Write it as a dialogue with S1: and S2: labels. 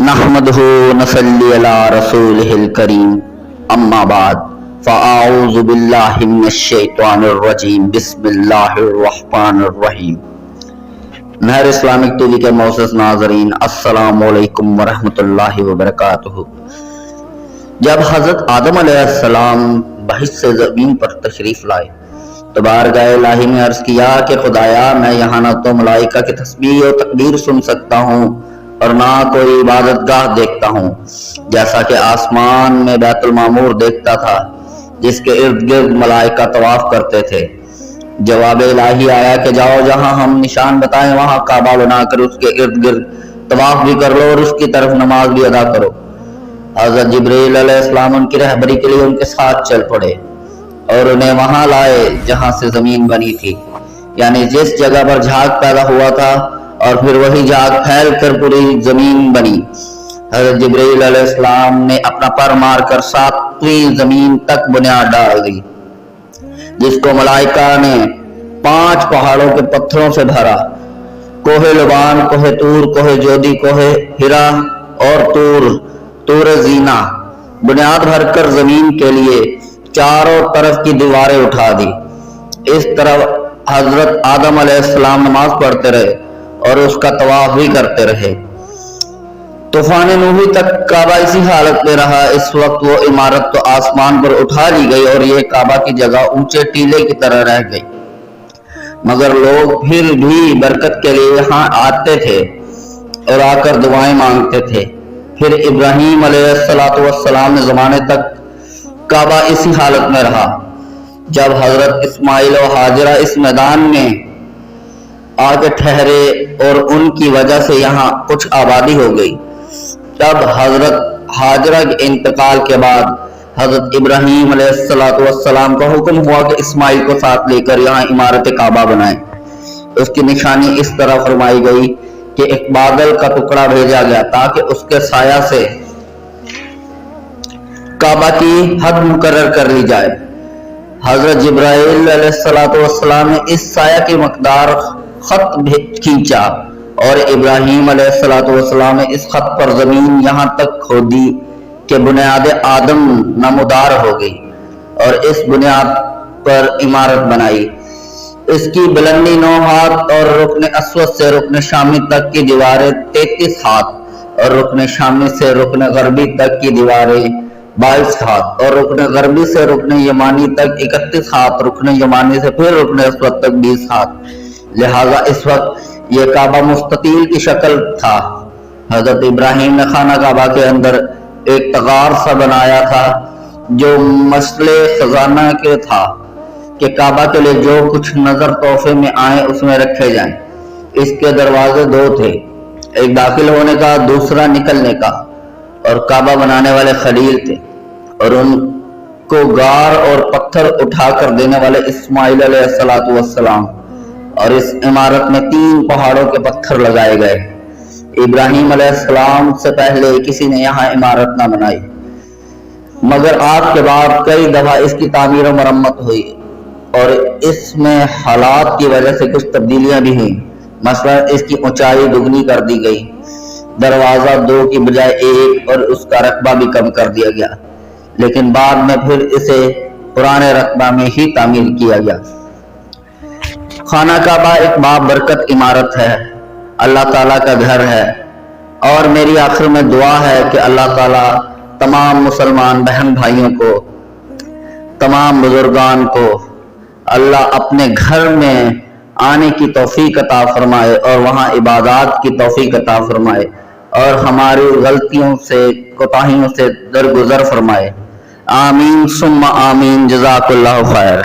S1: نحمدہ نصلی علی رسولہ الکریم اما بعد فاعوذ باللہ من الشیطان الرجیم بسم اللہ الرحمن الرحیم۔ نہر اسلامک ٹی وی کے معزز ناظرین، السلام علیکم ورحمۃ اللہ وبرکاتہ۔ جب حضرت آدم علیہ السلام بحث سے زمین پر تشریف لائے تو بارگاہ الہی میں عرض کیا کہ خدایا، میں یہاں نہ تو ملائکہ کی تسبیح و تکبیر سن سکتا ہوں اور نہ کوئی عبادت گاہ دیکھتا ہوں، جیسا کہ آسمان میں بیت المعمور دیکھتا تھا جس کے ارد گرد ملائکہ طواف کرتے تھے۔ جواب الہی آیا کہ جاؤ، جہاں ہم نشان بتائیں وہاں کعبہ بنا کر اس کے ارد گرد طواف بھی کر لو اور اس کی طرف نماز بھی ادا کرو۔ حضرت جبرائیل علیہ السلام ان کی رہبری کے لیے ان کے ساتھ چل پڑے اور انہیں وہاں لائے جہاں سے زمین بنی تھی، یعنی جس جگہ پر جھاگ پیدا ہوا تھا، اور پھر وہی جھاگ پھیل کر پوری زمین بنی۔ حضرت جبرائیل علیہ السلام نے اپنا پر مار کر 7ویں زمین تک بنیاد ڈال دی، جس کو ملائکہ نے 5 پہاڑوں کے پتھروں سے بھرا: کوہ لبان، کوہ طور، کوہ جودی، کوہ ہرا اور طور زینہ۔ بنیاد بھر کر زمین کے لیے چاروں طرف کی دیواریں اٹھا دی۔ اس طرح حضرت آدم علیہ السلام نماز پڑھتے رہے اور اس کا طواف بھی کرتے رہے۔ طوفان نوح تک کعبہ اسی حالت میں رہا۔ اس وقت وہ عمارت تو آسمان پر اٹھا لی گئی اور یہ کعبہ کی جگہ اونچے ٹیلے کی طرح رہ گئی، مگر لوگ پھر بھی برکت کے لیے یہاں آتے تھے اور آ کر دعائیں مانگتے تھے۔ پھر ابراہیم علیہ السلام زمانے تک کعبہ اسی حالت میں رہا۔ جب حضرت اسماعیل و ہاجرہ اس میدان میں آ کے ٹھہرے اور ان کی وجہ سے یہاں کچھ آبادی ہو گئی، تب حضرت ہاجرہ کے انتقال کے بعد حضرت ابراہیم علیہ السلام کا حکم ہوا کہ اسماعیل کو ساتھ لے کر یہاں عمارت کعبہ بنائیں۔ اس کی نشانی اس طرح فرمائی گئی کہ ایک بادل کا ٹکڑا بھیجا گیا تاکہ اس کے سایہ سے کعبہ کی حد مقرر کر لی جائے۔ حضرت جبرائیل علیہ السلام نے اس سایہ کی مقدار خط کھینچا اور ابراہیم علیہ السلام نے اس خط پر زمین یہاں تک کھودی کہ بنیاد آدم نمودار ہو گئی اور اس بنیاد پر عمارت بنائی۔ اس کی بلندی 9 ہاتھ اور رکن اسود سے رکن شامی تک کی دیواریں 33 ہاتھ اور رکن شامی سے رکن غربی تک کی دیواریں 22 ہاتھ اور رکن غربی سے رکن یمانی تک 31 ہاتھ، رکن یمانی سے پھر رکن اسود تک 20 ہاتھ۔ لہذا اس وقت یہ کعبہ مستطیل کی شکل تھا۔ حضرت ابراہیم نے خانہ کعبہ کے اندر ایک تغار سا بنایا تھا جو مسئلہ خزانہ کے تھا کہ کعبہ کے لیے جو کچھ نظر تحفے میں آئے اس میں رکھے جائیں۔ اس کے دروازے 2 تھے، ایک داخل ہونے کا، دوسرا نکلنے کا، اور کعبہ بنانے والے خلیل تھے اور ان کو غار اور پتھر اٹھا کر دینے والے اسماعیل علیہ السلام، اور اس عمارت میں 3 پہاڑوں کے پتھر لگائے گئے۔ ابراہیم علیہ السلام سے پہلے کسی نے یہاں عمارت نہ بنائی، مگر آپ کے بعد کئی دفعہ اس کی تعمیر و مرمت ہوئی اور اس میں حالات کی وجہ سے کچھ تبدیلیاں بھی ہوئیں۔ مثلا اس کی اونچائی دگنی کر دی گئی، دروازہ 2 کی بجائے 1 اور اس کا رقبہ بھی کم کر دیا گیا، لیکن بعد میں پھر اسے پرانے رقبہ میں ہی تعمیر کیا گیا۔ خانہ کعبہ ایک بابرکت عمارت ہے، اللہ تعالیٰ کا گھر ہے، اور میری آخر میں دعا ہے کہ اللہ تعالیٰ تمام مسلمان بہن بھائیوں کو، تمام بزرگان کو اللہ اپنے گھر میں آنے کی توفیق عطا فرمائے اور وہاں عبادات کی توفیق عطا فرمائے اور ہماری غلطیوں سے، کوتاہیوں سے درگزر فرمائے۔ آمین ثم آمین۔ جزاک اللہ خیر۔